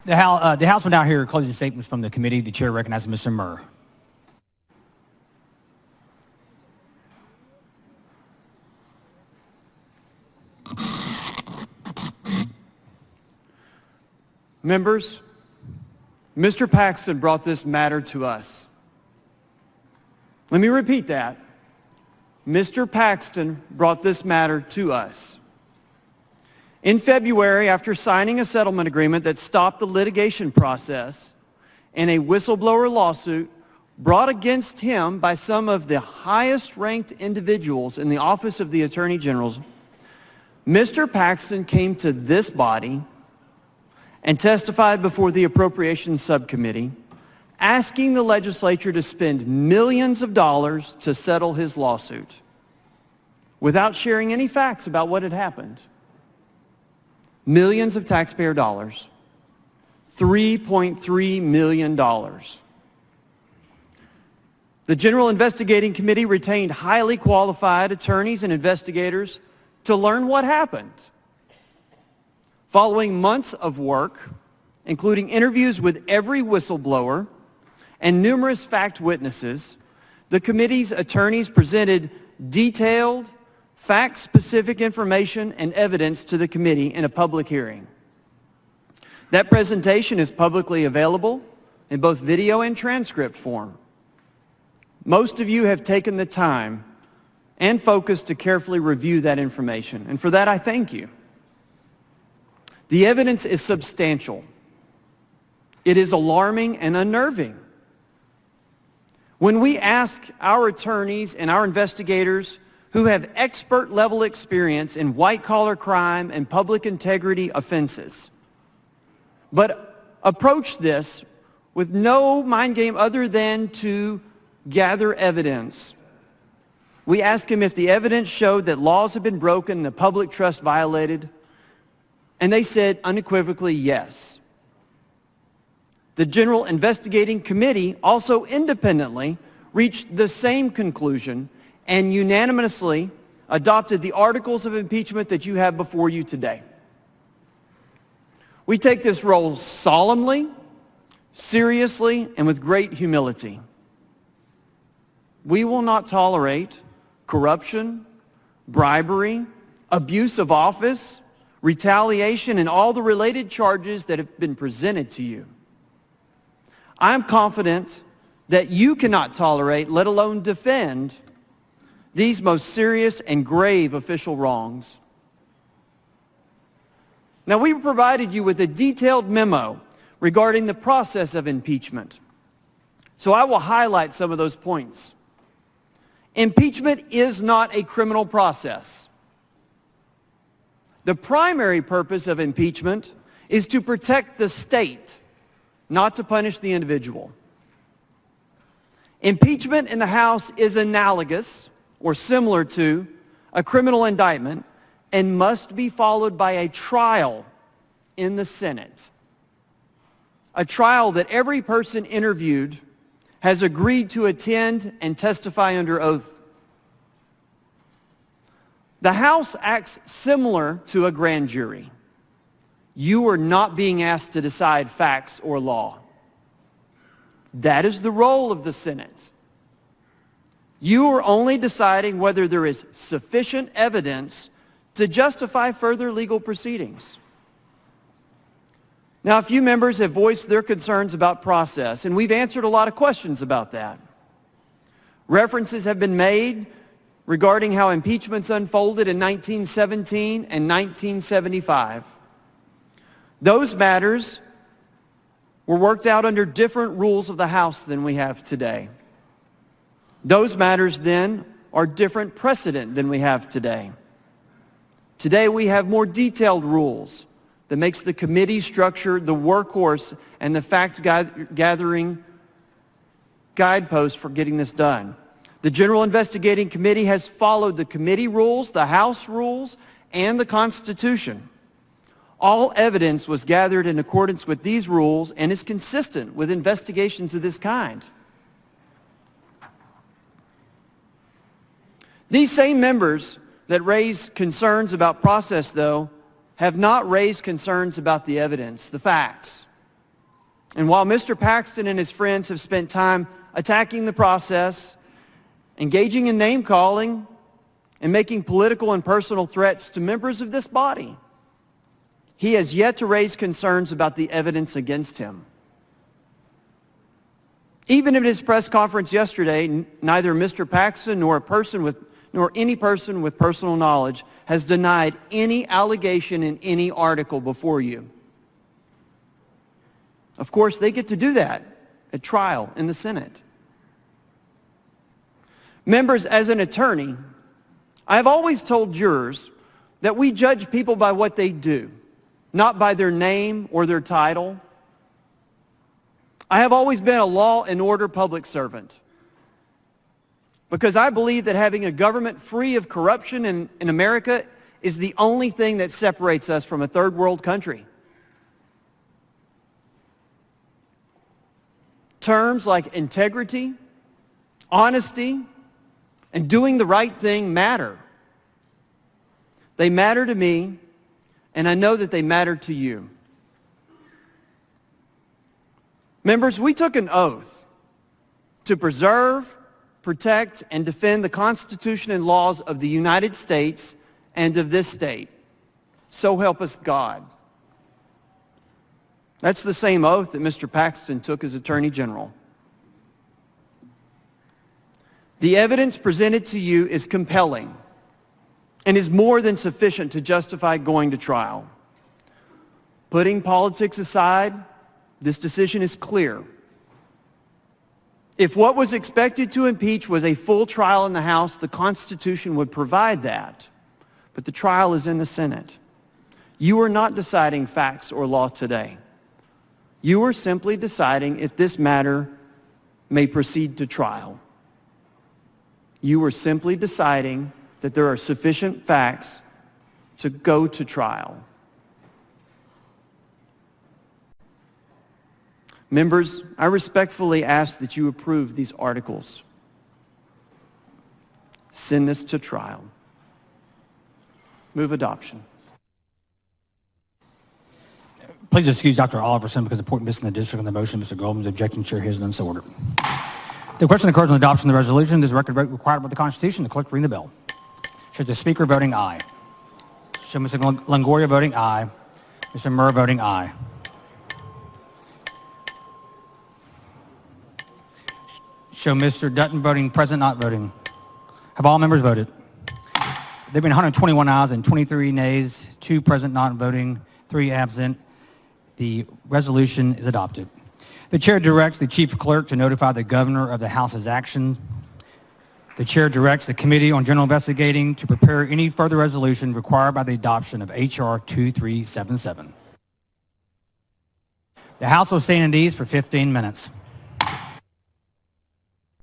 The House will now hear closing statements from the committee. The chair recognizes Mr. Murr. Members, Mr. Paxton brought this matter to us. Let me repeat that. Mr. Paxton brought this matter to us. In February, after signing a settlement agreement that stopped the litigation process in a whistleblower lawsuit brought against him by some of the highest-ranked individuals in the Office of the Attorney General, Mr. Paxton came to this body and testified before the Appropriations Subcommittee, asking the legislature to spend millions of dollars to settle his lawsuit without sharing any facts about what had happened. Millions of taxpayer dollars, $3.3 million. The General Investigating Committee retained highly qualified attorneys and investigators to learn what happened. Following months of work, including interviews with every whistleblower and numerous fact witnesses, the committee's attorneys presented detailed, fact-specific information and evidence to the committee in a public hearing. That presentation is publicly available in both video and transcript form. Most of you have taken the time and focus to carefully review that information, and for that I thank you. The evidence is substantial. It is alarming and unnerving. When we ask our attorneys and our investigators who have expert-level experience in white-collar crime and public integrity offenses, but approach this with no mind game other than to gather evidence. We ask them if the evidence showed that laws have been broken and the public trust violated, and they said unequivocally yes. The General Investigating Committee also independently reached the same conclusion and unanimously adopted the articles of impeachment that you have before you today. We take this role solemnly, seriously, and with great humility. We will not tolerate corruption, bribery, abuse of office, retaliation, and all the related charges that have been presented to you. I'm confident that you cannot tolerate, let alone defend, these most serious and grave official wrongs. Now, we provided you with a detailed memo regarding the process of impeachment. So I will highlight some of those points. Impeachment is not a criminal process. The primary purpose of impeachment is to protect the state, not to punish the individual. Impeachment in the House is analogous or similar to a criminal indictment and must be followed by a trial in the Senate. A trial that every person interviewed has agreed to attend and testify under oath. The House acts similar to a grand jury. You are not being asked to decide facts or law. That is the role of the Senate. You are only deciding whether there is sufficient evidence to justify further legal proceedings. Now, a few members have voiced their concerns about process, and we've answered a lot of questions about that. References have been made regarding how impeachments unfolded in 1917 and 1975. Those matters were worked out under different rules of the House than we have today. Those matters then are different precedent than we have today. Today we have more detailed rules that makes the committee structure the workhorse and the fact-gathering guidepost for getting this done. The General Investigating Committee has followed the committee rules, the House rules, and the Constitution. All evidence was gathered in accordance with these rules and is consistent with investigations of this kind. These same members that raise concerns about process, though, have not raised concerns about the evidence, the facts. And while Mr. Paxton and his friends have spent time attacking the process, engaging in name-calling, and making political and personal threats to members of this body, he has yet to raise concerns about the evidence against him. Even at his press conference yesterday, neither Mr. Paxton nor any person with personal knowledge has denied any allegation in any article before you. Of course, they get to do that at trial in the Senate. Members, as an attorney, I have always told jurors that we judge people by what they do, not by their name or their title. I have always been a law and order public servant because I believe that having a government free of corruption in America is the only thing that separates us from a third world country. Terms like integrity, honesty, and doing the right thing matter. They matter to me, and I know that they matter to you. Members, we took an oath to preserve, protect, and defend the Constitution and laws of the United States and of this state. So help us God. That's the same oath that Mr. Paxton took as Attorney General. The evidence presented to you is compelling and is more than sufficient to justify going to trial. Putting politics aside, this decision is clear. If what was expected to impeach was a full trial in the House, the Constitution would provide that. But the trial is in the Senate. You are not deciding facts or law today. You are simply deciding if this matter may proceed to trial. You are simply deciding that there are sufficient facts to go to trial. Members, I respectfully ask that you approve these articles. Send this to trial. Move adoption. Please excuse Dr. Oliverson because of the point missing the district on the motion. Mr. Goldman is objecting. Chair hears none, so ordered. The question occurs on adoption of the resolution. This record vote required by the Constitution. The clerk ring the bell. Show the Speaker voting aye. Show Mr. Longoria voting aye. Mr. Murr voting aye. Show Mr. Dutton voting present, not voting. Have all members voted? There have been 121 ayes and 23 nays, 2 present, not voting, 3 absent. The resolution is adopted. The chair directs the chief clerk to notify the governor of the House's action. The chair directs the Committee on General Investigating to prepare any further resolution required by the adoption of H.R. 2377. The House will stand at ease for 15 minutes.